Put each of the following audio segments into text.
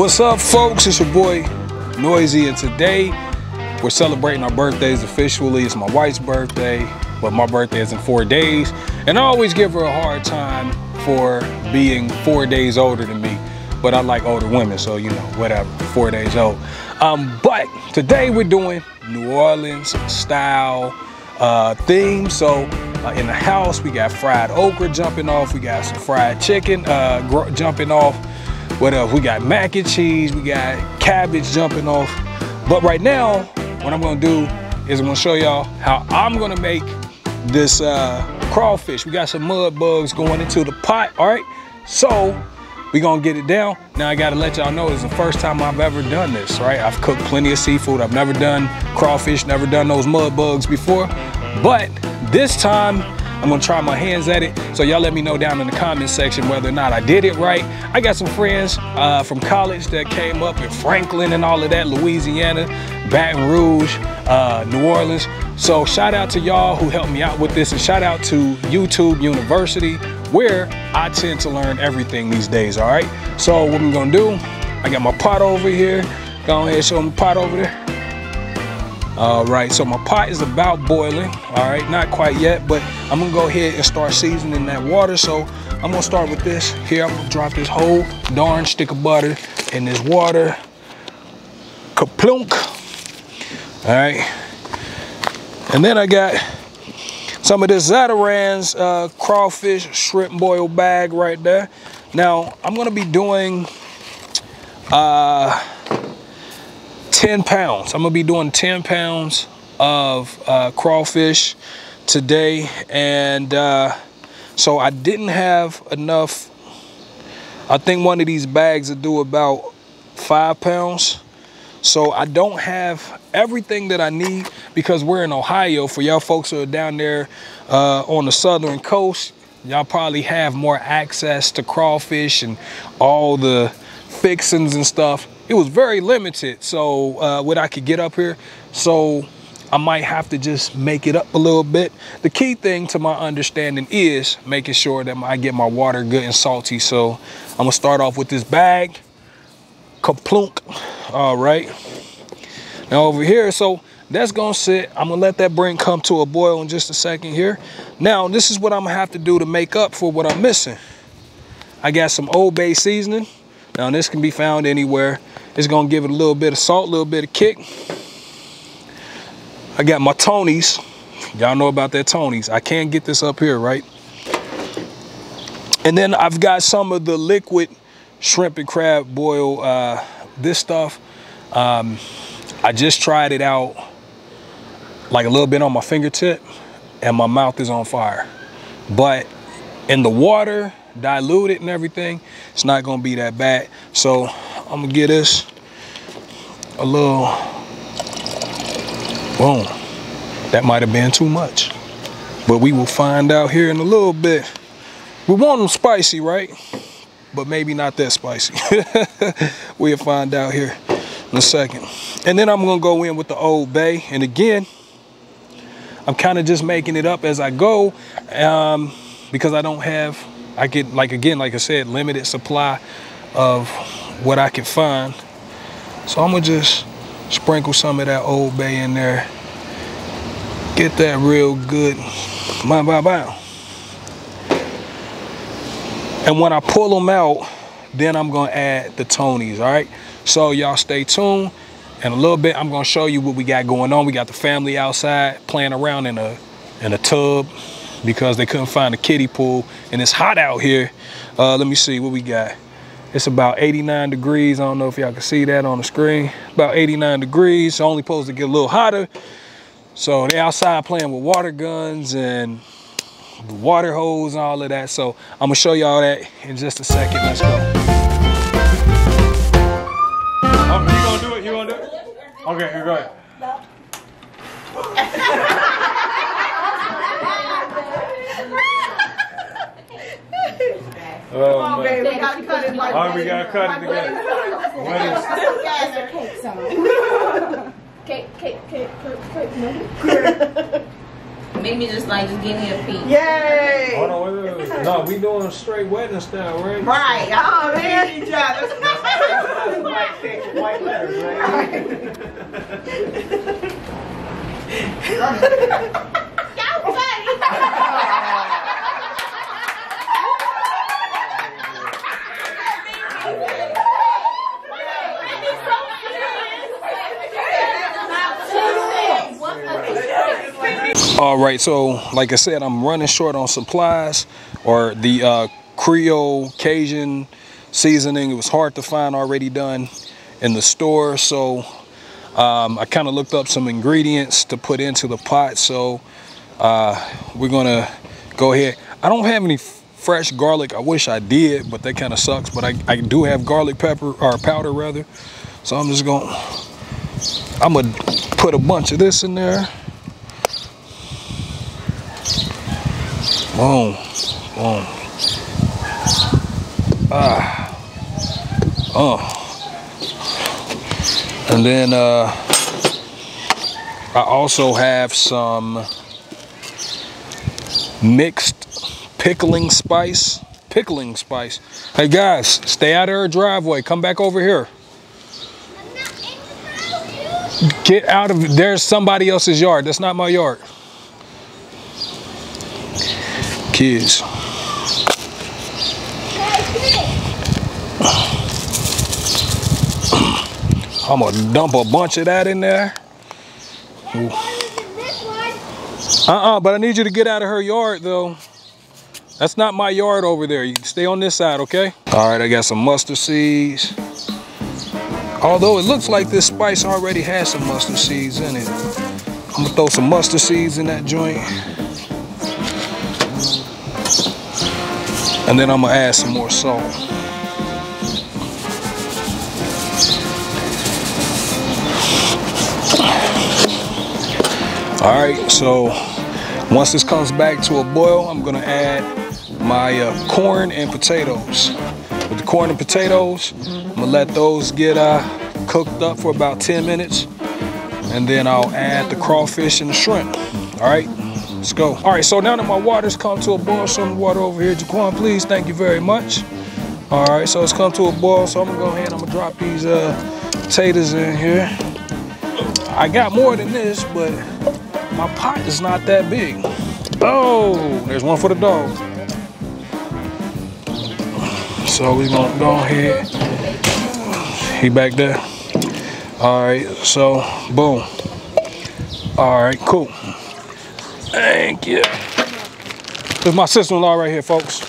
What's up, folks? It's your boy NOY-Z, and today we're celebrating our birthdays officially. It's my wife's birthday, but my birthday is in 4 days, and I always give her a hard time for being 4 days older than me. But I like older women, so you know, whatever, 4 days old. But today we're doing New Orleans style theme. So in the house, we got fried okra jumping off. We got some fried chicken jumping off. What else? We got mac and cheese. We got cabbage jumping off. But right now, what I'm gonna do is I'm gonna show y'all how I'm gonna make this crawfish. We got some mud bugs going into the pot, all right? So we gonna get it down. Now I gotta let y'all know it's the first time I've ever done this, right? I've cooked plenty of seafood. I've never done crawfish, never done those mud bugs before. But this time, I'm gonna try my hands at it. So y'all let me know down in the comment section whether or not I did it right. I got some friends from college that came up in Franklin and all of that, Louisiana, Baton Rouge, New Orleans. So shout out to y'all who helped me out with this, and shout out to YouTube University, where I tend to learn everything these days, all right? So what I'm gonna do, I got my pot over here. Go ahead and show them the pot over there. All right, so my pot is about boiling, all right? Not quite yet, but I'm gonna go ahead and start seasoning that water. So I'm gonna start with this. Here, I'm gonna drop this whole darn stick of butter in this water. Kaplunk, all right? And then I got some of this Zatarain's crawfish shrimp boil bag right there. Now, I'm gonna be doing 10 pounds. I'm gonna be doing 10 pounds of crawfish today. And so I didn't have enough. I think one of these bags will do about 5 pounds. So I don't have everything that I need because we're in Ohio. For y'all folks who are down there on the southern coast, y'all probably have more access to crawfish and all the fixings and stuff. It was very limited, so what I could get up here. So I might have to just make it up a little bit. The key thing to my understanding is making sure that I get my water good and salty. So I'm gonna start off with this bag. Kaplunk. All right. Now over here, so that's gonna sit. I'm gonna let that come to a boil in just a second here. Now this is what I'm gonna have to do to make up for what I'm missing. I got some Old Bay seasoning. Now this can be found anywhere. It's gonna give it a little bit of salt, a little bit of kick. I got my Tony's. Y'all know about that Tony's. I can't get this up here, right? And then I've got some of the liquid shrimp and crab boil, this stuff. I just tried it out like a little bit on my fingertip and my mouth is on fire. But in the water, diluted and everything, it's not gonna be that bad. So I'm gonna give this a little, boom. That might have been too much, but we will find out here in a little bit. We want them spicy, right? But maybe not that spicy. We'll find out here in a second. And then I'm gonna go in with the Old Bay. And again, I'm kind of just making it up as I go because I don't have, I get, like I said, limited supply of what I can find. So I'm gonna just sprinkle some of that Old Bay in there. Get that real good. Bow, bow, bow. And when I pull them out, then I'm gonna add the Tony's, all right? So y'all stay tuned. In a little bit, I'm gonna show you what we got going on. We got the family outside playing around in a tub because they couldn't find a kiddie pool, and it's hot out here. Let me see what we got. It's about 89 degrees. I don't know if y'all can see that on the screen. About 89 degrees. It's only supposed to get a little hotter. So they're outside playing with water guns and water hose and all of that. So I'm gonna show y'all that in just a second. Let's go. Oh, you gonna do it? You gonna do it? Okay, here, go ahead. Come on, baby. We gotta cut it like we gotta cut it together. Cake. Maybe just give me a piece. Yay! Hold on, wait. No, we doing straight wedding style, right? Right. Oh, man, each other. White text with white letters, right? Y'all funny. All right, so like I said, I'm running short on supplies or the Creole Cajun seasoning. It was hard to find already done in the store, so I kind of looked up some ingredients to put into the pot. So we're gonna go ahead. I don't have any fresh garlic. I wish I did, but that kind of sucks. But I do have garlic pepper or powder rather. So I'm gonna put a bunch of this in there. Boom, boom. And then I also have some mixed pickling spice. Hey guys, stay out of her driveway. Come back over here. Get out of, there's somebody else's yard. That's not my yard. Kids. I'm gonna dump a bunch of that in there. But I need you to get out of her yard though. That's not my yard over there. You can stay on this side, okay? All right, I got some mustard seeds. Although it looks like this spice already has some mustard seeds in it. I'm gonna throw some mustard seeds in that joint. And then I'm gonna add some more salt. All right, so once this comes back to a boil, I'm gonna add my corn and potatoes. With the corn and potatoes, I'm gonna let those get cooked up for about 10 minutes. And then I'll add the crawfish and the shrimp. All right, let's go. All right, so now that my water's come to a boil, some water over here, Jaquan, please, thank you very much. All right, so it's come to a boil, so I'm gonna go ahead and I'm gonna drop these potatoes in here. I got more than this, but my pot is not that big. Oh, there's one for the dog. So we're gonna go ahead. He back there. All right, so boom. All right, cool. Thank you. There's my sister-in-law right here, folks.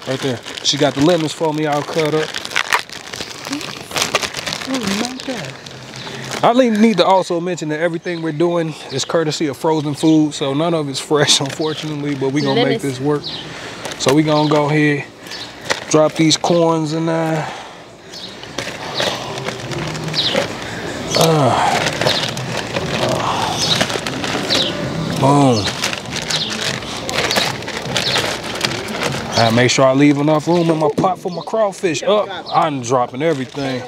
Right there. She got the lemons for me all cut up. I need to also mention that everything we're doing is courtesy of frozen food, so none of it's fresh, unfortunately, but we're gonna make this work. So we're gonna go ahead, drop these corns in there. Boom. I make sure I leave enough room in my pot for my crawfish. I'm dropping everything.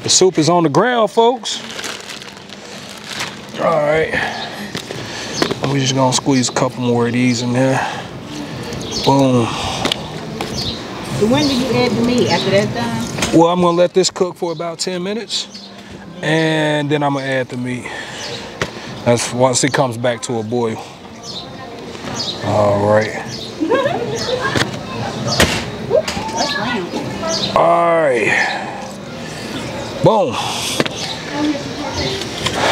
The soup is on the ground, folks. All right. We're just gonna squeeze a couple more of these in there. Boom. So when do you add the meat? After that's done? Well, I'm gonna let this cook for about 10 minutes. And then I'm gonna add the meat. That's once it comes back to a boil. All right. All right. Boom.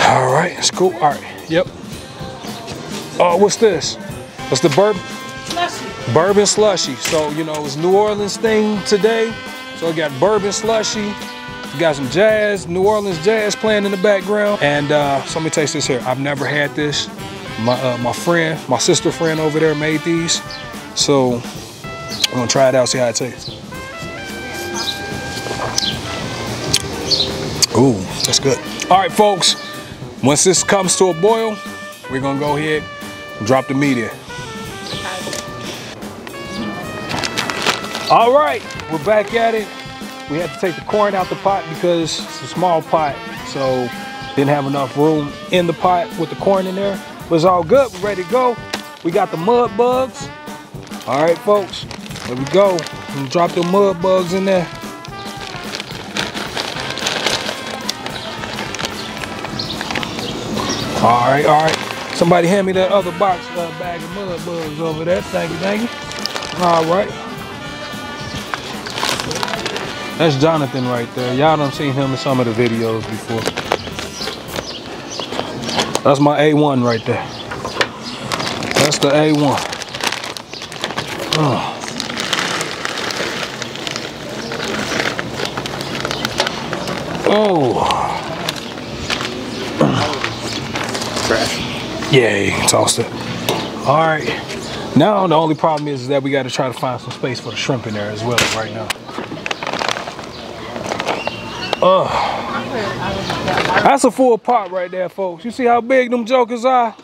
All right, it's cool. All right, yep. Oh, what's this? What's the bourbon? Slushy. Bourbon slushy. So, you know, it's New Orleans thing today. So I got bourbon slushy. We got some jazz, New Orleans jazz playing in the background. And so let me taste this here. I've never had this. My sister friend over there made these. So I'm gonna try it out, see how it tastes. Ooh, that's good. All right, folks, once this comes to a boil, we're gonna go ahead and drop the meat in. All right, we're back at it. We had to take the corn out the pot because it's a small pot, so didn't have enough room in the pot with the corn in there. But it's all good, we're ready to go. We got the mud bugs. All right, folks, there we go. I'm gonna drop the mud bugs in there. All right, all right. Somebody hand me that other box bag of mud bugs over there. Thank you, thank you. All right. That's Jonathan right there. Y'all done seen him in some of the videos before. That's my A1 right there. That's the A1. Oh. Oh. Yeah, you can toss it. All right. Now the only problem is that we got to try to find some space for the shrimp in there as well right now. That's a full pot right there, folks. You see how big them jokers are?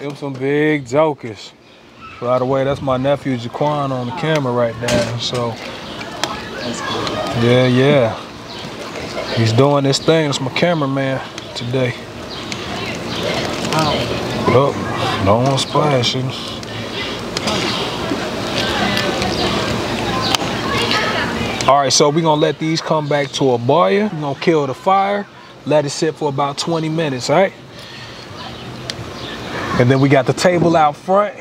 Them some big jokers. By the way, that's my nephew Jaquan on the camera right there. So, yeah. He's doing this thing. That's my cameraman today. Oh, no one splashing. All right, so we're gonna let these come back to a boil. We're gonna kill the fire, let it sit for about 20 minutes, all right? And then we got the table out front.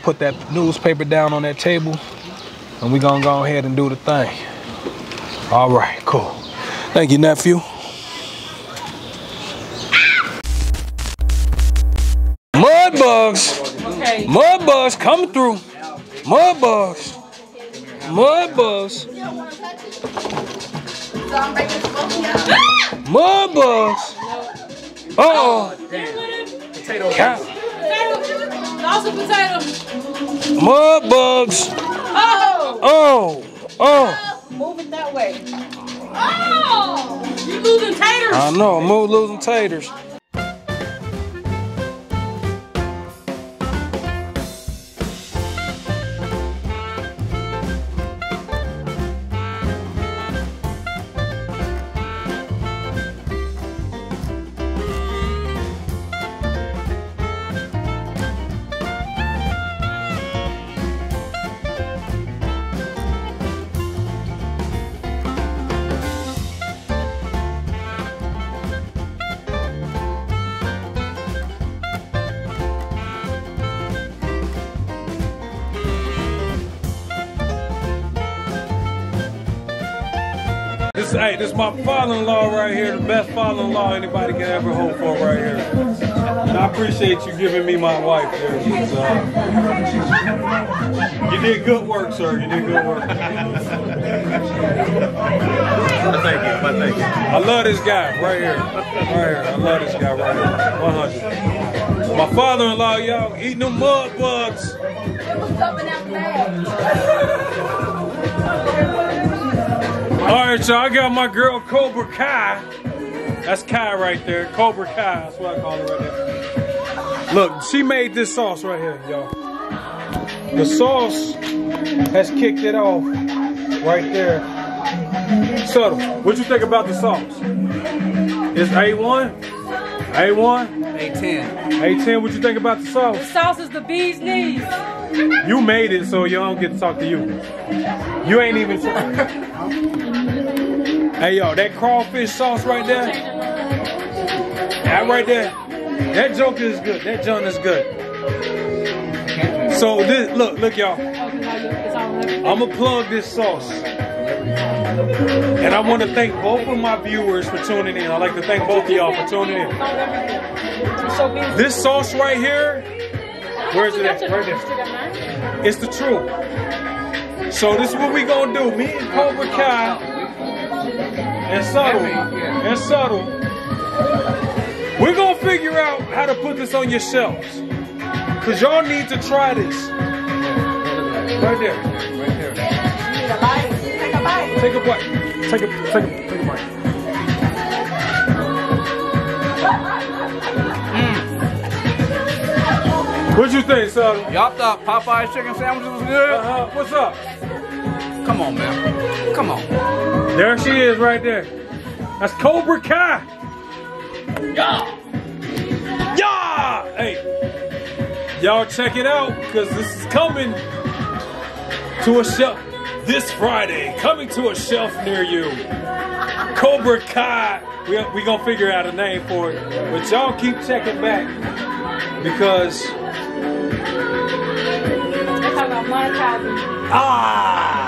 Put that newspaper down on that table, and we're gonna go ahead and do the thing. All right, cool. Thank you, nephew. Mud bugs. Okay. Mud bugs coming through. Mud bugs. Mud bugs. Mud bugs. Uh-oh. Potato. Also potato. Mud bugs. Oh. Oh. Move it that way. Oh. You losing taters. I know, I'm losing taters. This is my father-in-law right here, the best father-in-law anybody can ever hope for right here. And I appreciate you giving me my wife here. You did good work, sir. You did good work. Thank you. I love this guy right here. Right here. I love this guy right here. 100. My father-in-law, y'all, eating them mud bugs. All right, y'all, I got my girl Cobra Kai. That's Kai right there, Cobra Kai, that's what I call it right there. Look, she made this sauce right here, y'all. The sauce has kicked it off right there. Subtle, what you think about the sauce? It's A1? A1? A10. A10, what you think about the sauce? The sauce is the bee's knees. You made it, so y'all don't get to talk to you. You ain't even tried. Hey, yo, that crawfish sauce right there, that right there, that joke is good. That junk is good. So this, look, y'all. I'm gonna plug this sauce, and I want to thank both of my viewers for tuning in. I'd like to thank both of y'all for tuning in. This sauce right here, where is it at? Right there. It's the truth. So this is what we gonna do. Me and Cobra Kai and Subtle, we're gonna figure out how to put this on your shelves. Cause y'all need to try this. Right there. Take a bite. Take a bite. Take a bite. Take a bite. What you think, Subtle? Y'all thought Popeye's chicken sandwiches was good? What's up? Come on, man. Come on. There she is right there. That's Cobra Kai. Yeah. Yeah. Hey, y'all check it out because this is coming to a shelf this Friday. Coming to a shelf near you. Cobra Kai We gonna figure out a name for it. But y'all keep checking back because That's how about monetizing. ah.